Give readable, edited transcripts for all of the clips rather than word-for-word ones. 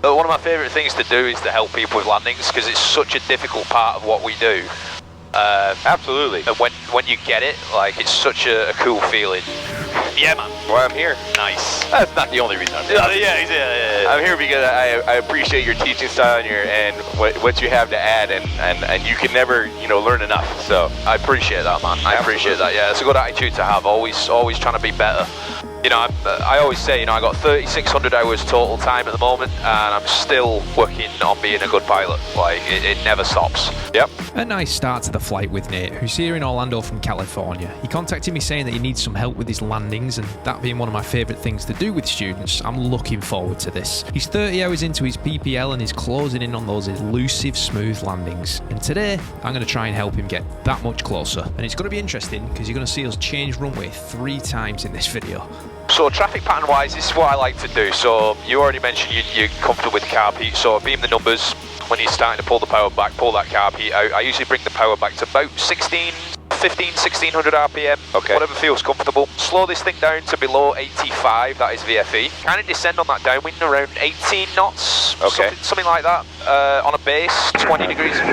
But one of my favourite things to do is to help people with landings because it's such a difficult part of what we do. Absolutely. And when you get it, like, it's such a cool feeling. Yeah, man. Well, I'm here. Nice. That's not the only reason I'm here. Yeah. I'm here because I appreciate your teaching style and what you have to add, and you can never, learn enough. So I appreciate that, man. I appreciate that. Yeah, it's a good attitude to have. Always trying to be better. I always say, I got 3,600 hours total time at the moment, and I'm still working on being a good pilot. Like, it never stops. Yep. A nice start to the flight with Nate, who's here in Orlando from California. He contacted me saying that he needs some help with his landings, and that being one of my favourite things to do with students, I'm looking forward to this. He's 30 hours into his PPL and is closing in on those elusive, smooth landings. And today, I'm going to try and help him get that much closer. And it's going to be interesting, because you're going to see us change runway 3 times in this video. So traffic pattern wise, this is what I like to do. So you already mentioned you're comfortable with carb heat, so beam the numbers. When you're starting to pull the power back, pull that carb heat out. I usually bring the power back to about 1600 RPM, okay. Whatever feels comfortable. Slow this thing down to below 85, that is VFE. Kind of descend on that downwind around 18 knots, okay. something like that. On a base, 20 degrees of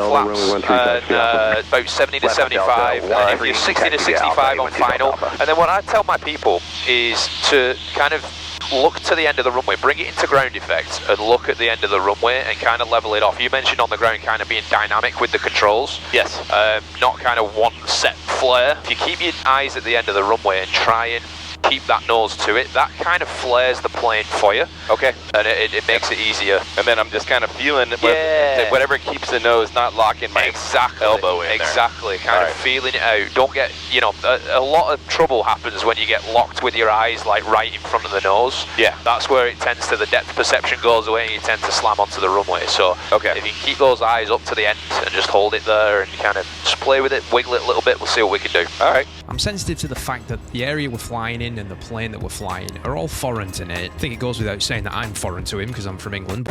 flaps, and about 70 to 75. And if you're 60 to 65 on final, and then what I tell my people is to kind of look to the end of the runway, bring it into ground effect, and look at the end of the runway and kind of level it off. You mentioned on the ground kind of being dynamic with the controls. Yes. Not kind of one set flare. If you keep your eyes at the end of the runway and try and keep that nose to it, that kind of flares the plane for you. Okay. And it makes it easier. And then I'm just kind of feeling whatever keeps the nose not locking my elbow in Exactly. there. Kind of feeling it out. Don't get, a lot of trouble happens when you get locked with your eyes like right in front of the nose. Yeah. That's where it tends to, the depth perception goes away and you tend to slam onto the runway. So okay. If you keep those eyes up to the end and just hold it there and kind of just play with it, wiggle it a little bit, we'll see what we can do. All right. I'm sensitive to the fact that the area we're flying in and the plane that we're flying are all foreign to Nate. I think it goes without saying that I'm foreign to him because I'm from England.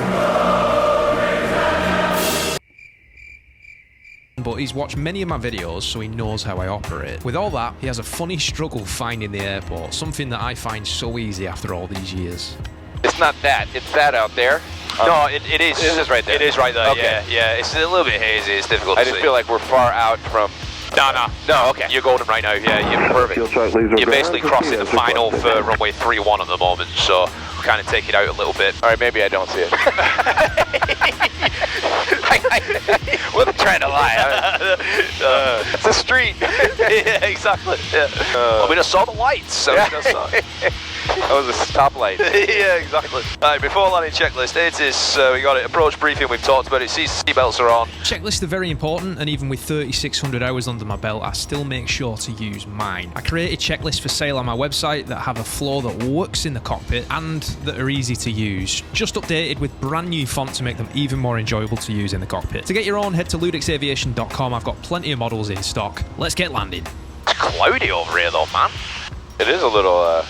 But he's watched many of my videos, so he knows how I operate. With all that, he has a funny struggle finding the airport, something that I find so easy after all these years. It's not that, it's that out there. No, it is. It is right there. It is right there, okay. Yeah. It's a little bit hazy, it's difficult to see. I just feel like we're far out from... No, okay. You're golden right now, yeah, you're perfect. You're basically crossing the final for runway 31 at the moment, so we'll kind of take it out a little bit. All right, maybe I don't see it. Wasn't trying to lie. It's a street. Yeah, exactly. Yeah. Well, we just saw the lights, so we just saw it. That was a stoplight. Yeah, exactly. Alright, before landing checklist, it is, we got it, approach briefing, we've talked about it, seatbelts are on. Checklists are very important, and even with 3,600 hours under my belt, I still make sure to use mine. I created checklists for sale on my website that have a flow that works in the cockpit and that are easy to use. Just updated with brand new font to make them even more enjoyable to use in the cockpit. To get your own, head to LewDixAviation.com. I've got plenty of models in stock. Let's get landing. It's cloudy over here though, man. It is a little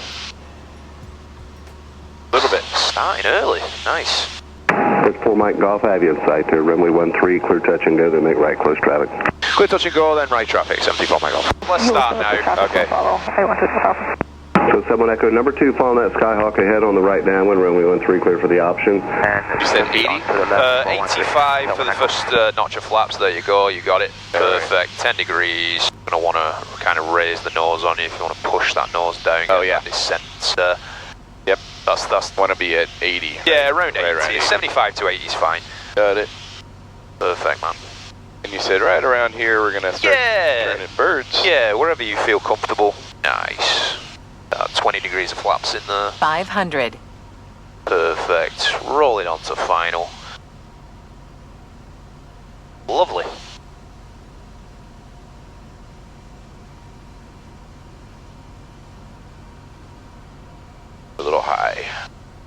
bit. Starting early. Nice. It's 4 Mike Golf Aviation site to runway 13, clear touch and go to make right close traffic. Clear touch and go, then right traffic, 74 Mike Golf. Let's start now. Okay. So 7 Echo number 2, following that Skyhawk ahead on the right downwind, runway 13 clear for the option. You said 80? 85 for the first notch of flaps, there you go, you got it. Perfect, 10 degrees. You're going to want to kind of raise the nose on you if you want to push that nose down. Oh yeah. Descent. Yep, that's want to be at 80. Yeah, around 80. Right, 80. 75 to 80 is fine. Got it. Perfect, man. And you said right around here we're going to start turning birds. Yeah, wherever you feel comfortable. Nice. 20 degrees of flaps in there. 500. Perfect. Rolling on to final. Lovely. A little high.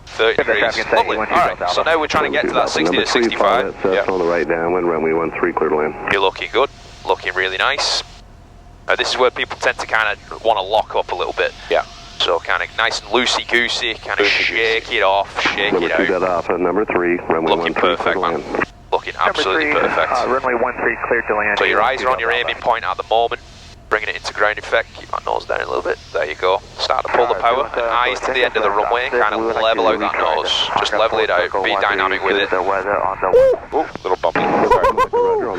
30 degrees. Lovely. Alright, so now we're trying to get to that 60 to 65. Yeah. On the right downwind, runway 13 clear to land. You're looking good. Looking really nice. This is where people tend to kind of want to lock up a little bit. Yeah. So kind of nice and loosey-goosey, kind of shake it off, shake it out. Number 2 dead off, and number 3, runway 13 perfect, clear to man. land. Looking absolutely perfect. Runway 13 cleared to land. So your eyes are on your aiming point at the moment. Bringing it into ground effect, keep my nose down a little bit. There you go. Start to pull the power, and eyes to the end of the runway, kind of level out that nose. Just level it out, be dynamic with it. Ooh, little bumpy.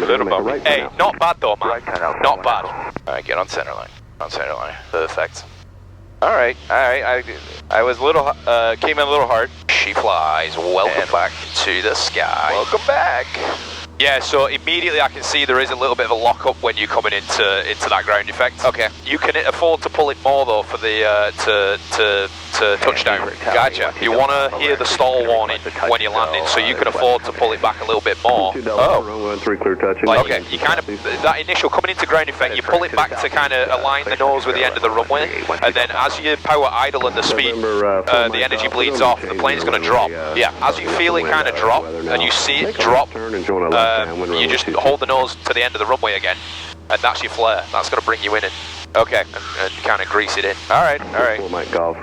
Little bumpy. Hey, not bad though, man. Not bad. Alright, get on center line. On center line. Perfect. Alright. I was a little, came in a little hard. She flies. Welcome back to the sky. Welcome back. Yeah, so immediately I can see there is a little bit of a lock-up when you're coming into that ground effect. Okay. You can afford to pull it more though for the to touchdown. Gotcha. You want to hear the stall warning when you're landing, so you can afford to pull it back a little bit more. Oh. 3 clear touching. Like Okay. you kind of, that initial coming into ground effect, you pull it back to kind of align the nose with the end of the runway, and then as you power idle and the speed, the energy bleeds off, the plane's going to drop. Yeah, as you feel it kind of drop, and you see it drop, you just hold the nose to the end of the runway again, and that's your flare. That's going to bring you in and kind of grease it in. Alright. Full Mike Golf.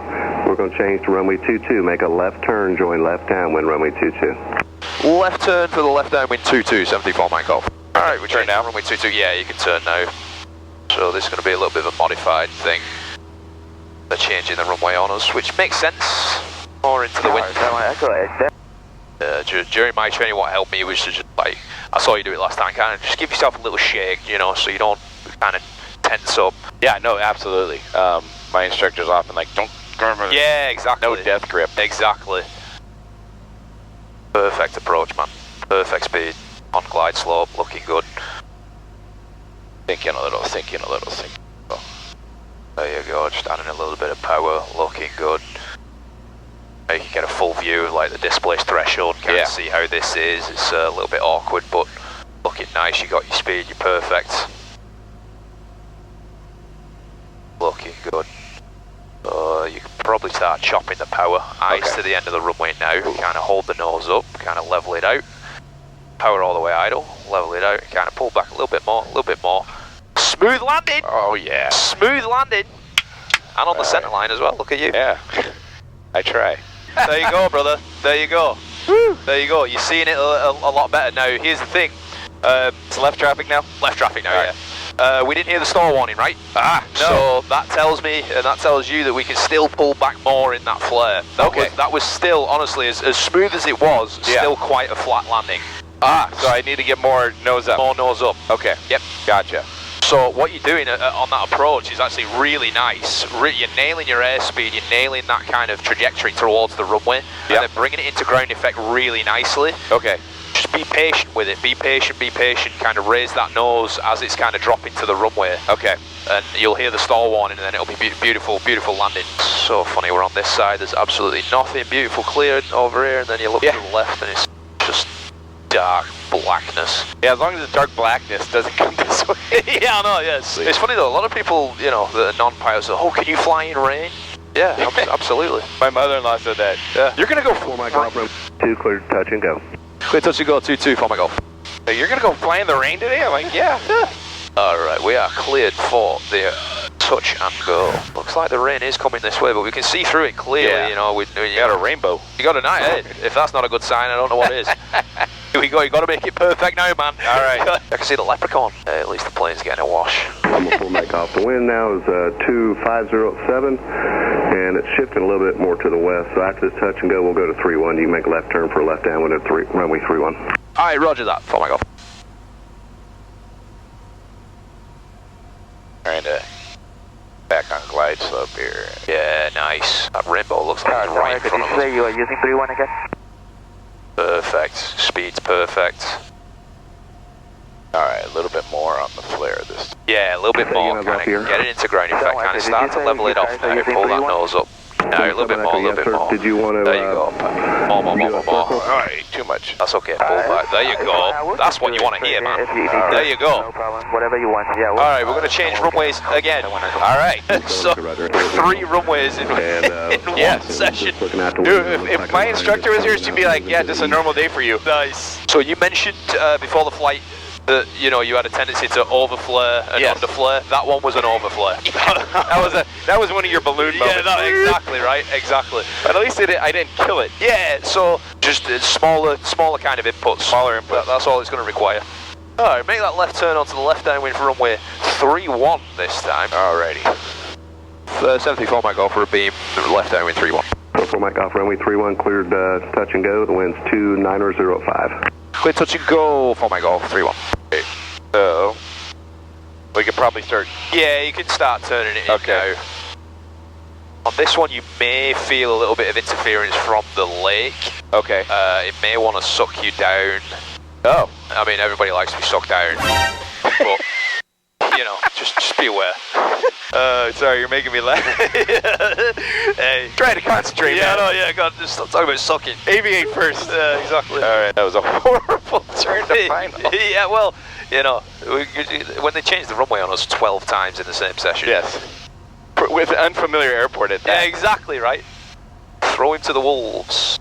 We're going to change to runway 22, make a left turn, join left downwind runway 22. Left turn for the left downwind 22, 74 Mike Golf. Alright, we turn now. Runway 22, yeah, you can turn now. So this is going to be a little bit of a modified thing. They're changing the runway on us, which makes sense. More into the wind. During my training, what helped me was to just like, I saw you do it last time, kind of just give yourself a little shake, you know, so you don't kind of tense up. Yeah, no, absolutely. My instructor's often like, don't. Yeah, exactly. No death grip. Exactly. Perfect approach, man. Perfect speed. On glide slope, looking good. Thinking a little. There you go, just adding a little bit of power, looking good. Now you can get a full view of like the displaced threshold, kind of see how this is. It's a little bit awkward, but looking nice. You got your speed, you're perfect. Looking good. You can probably start chopping the power. Eyes to the end of the runway now. Kind of hold the nose up, kind of level it out. Power all the way idle, level it out, kind of pull back a little bit more. Smooth landing! Oh yeah. Smooth landing! And on the center line as well, look at you. Yeah. I try. There you go, brother. There you go. There you go. You're seeing it a lot better now. Here's the thing. It's left traffic now? Left traffic now, yeah. We didn't hear the stall warning, right? No. So that tells me, and that tells you that we can still pull back more in that flare. That was still, honestly, as smooth as it was, still quite a flat landing. So I need to get more nose up. More nose up. Okay. Yep. Gotcha. So what you're doing on that approach is actually really nice. You're nailing your airspeed, you're nailing that kind of trajectory towards the runway, and then bringing it into ground effect really nicely. Okay. Just be patient with it, be patient, kind of raise that nose as it's kind of dropping to the runway. Okay. And you'll hear the stall warning, and then it'll be beautiful landing. So funny, we're on this side, there's absolutely nothing, beautiful clear over here, and then you look to the left and it's just dark blackness. Yeah, as long as the dark blackness doesn't come this way. Yeah, I know, yes. It's funny though, a lot of people, you know, that are non-pilots say, oh, can you fly in rain? Yeah, absolutely. My mother-in-law said that. Yeah. You're going to go for my golf room. 2 clear touch and go. Clear touch and go, 2-2 for my golf. So you're going to go fly in the rain today? I'm like, yeah. Alright, we are cleared for the touch and go. Looks like the rain is coming this way, but we can see through it clearly, you know. We got a rainbow. You got a night ahead. If that's not a good sign, I don't know what is. Here we go, you got to make it perfect now, man. Alright. I can see the leprechaun. At least the plane's getting a wash. I'm going to pull back off. The wind now is 2507, and it's shifting a little bit more to the west. So after this touch and go, we'll go to 31. You can make a left turn for a left downwind at runway 31. Alright, roger that. For my golf. Trying to back on glide slope here. Yeah, nice. That rainbow looks like it's right in front of us. You are using 31 again? Perfect. Speed's perfect. Alright, a little bit more on the flare this time. Yeah, a little bit more. Kind of get it into ground effect. Kind of start to level it off now. Pull that nose up. No, a little bit more, a little bit more. Did you want to... There you go. More. Alright, too much. That's okay, pull back. There you go. That's what you want to hear, man. There you go. No problem. Whatever you want. Yeah. Alright, we're going to change runways again. Alright, so 3 runways in one session. Dude, if my instructor was here, she'd be like, yeah, this is a normal day for you. Nice. So you mentioned before the flight that, you know, you had a tendency to overflare and underflare. That one was an overflare. that was one of your balloon moments. Yeah, exactly, right? Exactly. But at least I didn't kill it. Yeah, so just smaller kind of inputs. Smaller inputs. That's all it's going to require. Alright, make that left turn onto the left downwind for runway 31 this time. Alrighty. 74 Mike Golf for a beam, left downwind 31. 4 Mike Golf, runway 31, cleared touch and go. The wind's 29005. Clear touch and go, 4 Mike Golf 31. Okay. So, we could probably start. Yeah, you can start turning it in Okay. now. On this one, you may feel a little bit of interference from the lake. Okay. It may want to suck you down. Oh. I mean, everybody likes to be sucked down, but you know, just be aware. Sorry, you're making me laugh. Hey, Try to concentrate. yeah, man. no, yeah, God, just stop talking about sucking. Aviate first. Yeah, exactly. Alright, that was a horrible turn to final. Yeah, well, you know, when they changed the runway on us 12 times in the same session. Yes. With an unfamiliar airport at Yeah, that. exactly, right? Throw him to the wolves.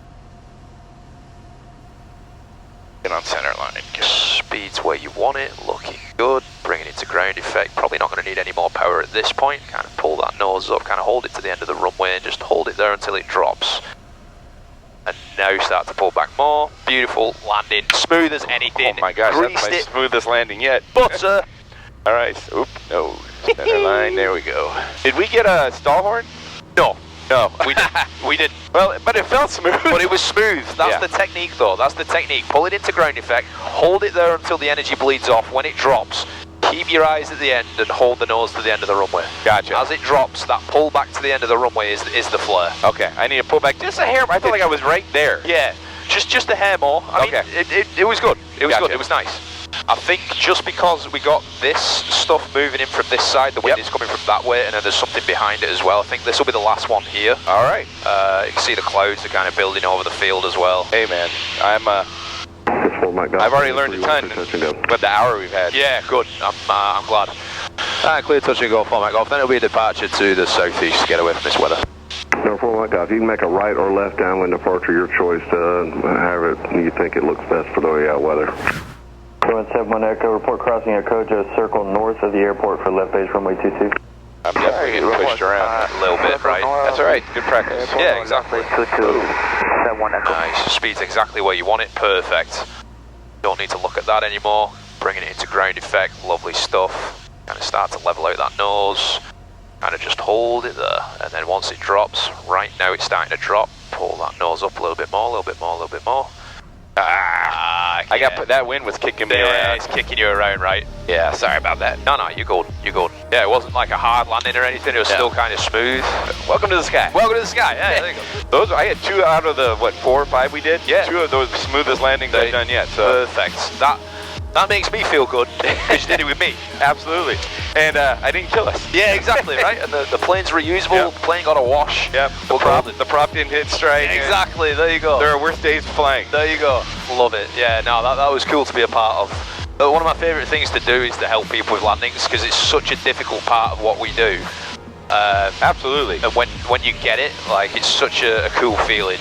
Get on center line. Speed's where you want it, looking good. Bringing it to ground effect. Probably not going to need any more power at this point. Kind of pull that nose up, kind of hold it to the end of the runway and just hold it there until it drops. And now start to pull back more. Beautiful landing, smooth as anything. Oh my gosh, Greased that's my it. smoothest landing yet. Butter. Alright, oop, no. Center line, there we go. Did we get a stall horn? No, No. we didn't. We didn't. Well, but it felt smooth. But it was smooth. That's Yeah. the technique, though. That's the technique. Pull it into ground effect. Hold it there until the energy bleeds off. When it drops, keep your eyes at the end and hold the nose to the end of the runway. Gotcha. As it drops, that pull back to the end of the runway is the flare. Okay, I need to pull back just a hair. I felt like I was right there. Yeah, just a hair more. I mean, Okay. it was good. It was Gotcha. good. It was nice. I think just because we got this stuff moving in from this side, the wind Yep. is coming from that way, and then there's something behind it as well. I think this will be the last one here. Alright. You can see the clouds are kind of building over the field as well. Hey man, I've already learned a ton with the hour we've had. Yeah, good. I'm glad. Clear touch and go, 4 Mike Golf. Then it'll be a departure to the southeast to get away from this weather. No, 4 Mike Golf, you can make a right or left downwind departure, your choice, however you think it looks best for the weather. 171 Echo, report crossing Okojo, circle north of the airport for left base runway 22. I'm definitely getting pushed around. A little bit, right? That's alright, good practice. Yeah, exactly. 7271 Echo. Nice. Speed's exactly where you want it. Perfect. Don't need to look at that anymore. Bringing it into ground effect. Lovely stuff. Kind of start to level out that nose. Kind of just hold it there. And then once it drops, right now it's starting to drop. Pull that nose up a little bit more, a little bit more, a little bit more. I got that wind was kicking me Yeah, around. it's kicking you around, right? Yeah, sorry about that. No, you're good. You're good. Yeah, it wasn't like a hard landing or anything. It was still kind of smooth. Welcome to the sky. Welcome to the sky. Yeah, there you go. Those I had 2 out of the 4 or 5 we did. Yeah. 2 of those smoothest landings I've done yet. So Perfect. That makes me feel good because you did it with me. absolutely. And I didn't kill us. Yeah, exactly, right? And the plane's reusable. Yep. The plane got a wash. Yep. The prop didn't hit strike. Exactly. There you go. There are worse days flying. There you go. Love it. Yeah, no, that was cool to be a part of. But one of my favourite things to do is to help people with landings because it's such a difficult part of what we do. Absolutely. And when you get it, like, it's such a cool feeling.